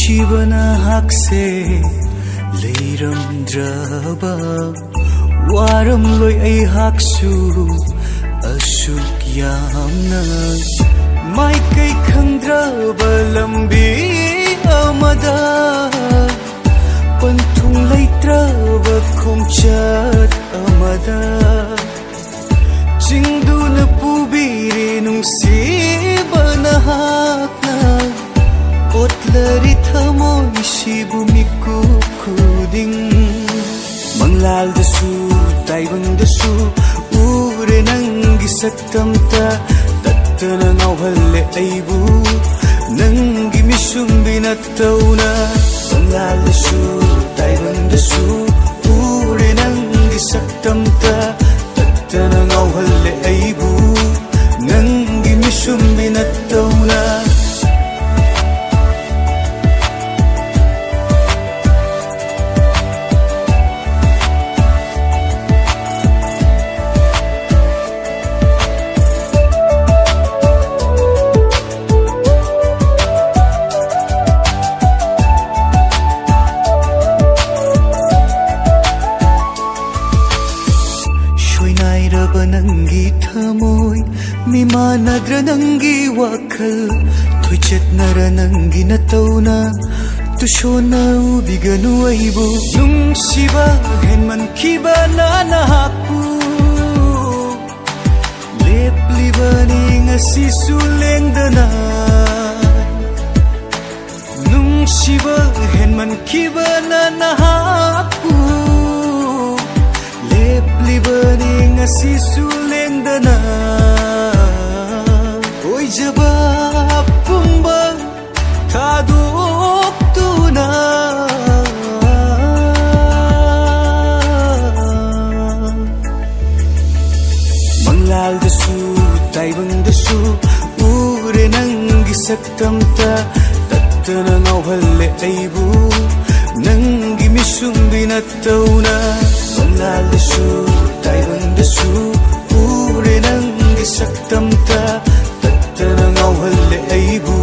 Nungshibana hakse leiramdraba waram loi ai haksu asuk yamna mai kai khandraba lambi amada panthung leitraba khomchat amada chingduna pubire nungsibana hakna otlari thamoi sibumiku khuding Manglandasu Taibandasu ure nangi saktamta tattana ngauhalle aibu nangi misumbi nattauna Manglandasu Taibandasu ure nangi saktamta tattana ngauhalle aibu nangi misumbi nattauna Nangi thamoy mimanadra nangi wakhal thuichetnara nangi natauna tushona ubiganu aibu nungsiba henman kiba nanahaku leplibani ngasi sulengdana nungsiba henman kiba nanahaku leplibani ngasi sulengdana oi jawab pumba thadoktuna Manglandasu Taibandasu ure nangi saktamta tattana ngauhalle aibu nangi misumbi nattauna Manglandasu Taibandasu ure nangi saktamta tattana ngauhalle aibu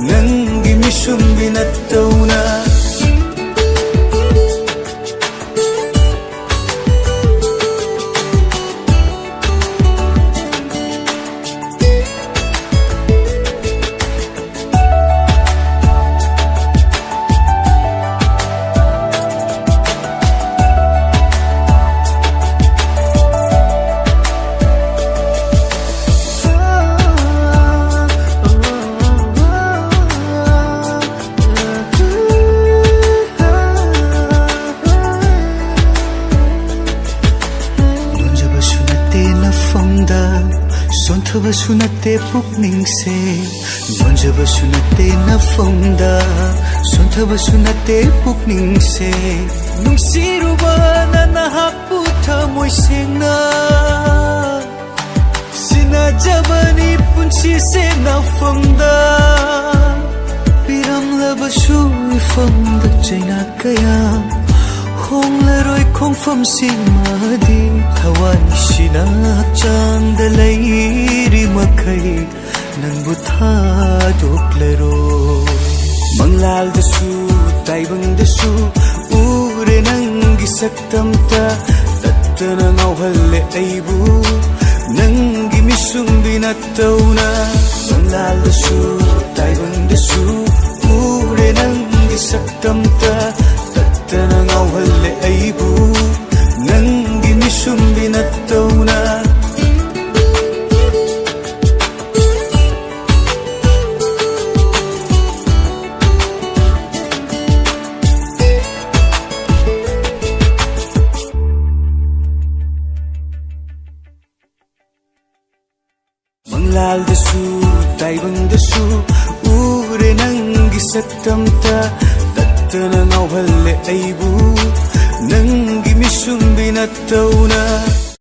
nangi misumbi nattauna Sontabasu natte pukningse nonjabasu natte nafamda sontabasu natte pukningse nungsiruba nanahapu thamoy sengna sinajabani punsi se nafamda piramlabasu ifamda chaina kaya Khonglaroi khongfam simadi thawai sina changda lairi makai nangbu thadoklaro Manglandasu Taibandasu ure nangi saktamta tattana ngauhalle aibu nangi misumbi nattauna Manglandasu Taibandasu ure nangi saktamta tattana ngauhalle aibu nangi misumbi nattauna Manglandasu Taibandasu ure nangi saktamta tattana ngauhalle aibu nangi misumbi nattauna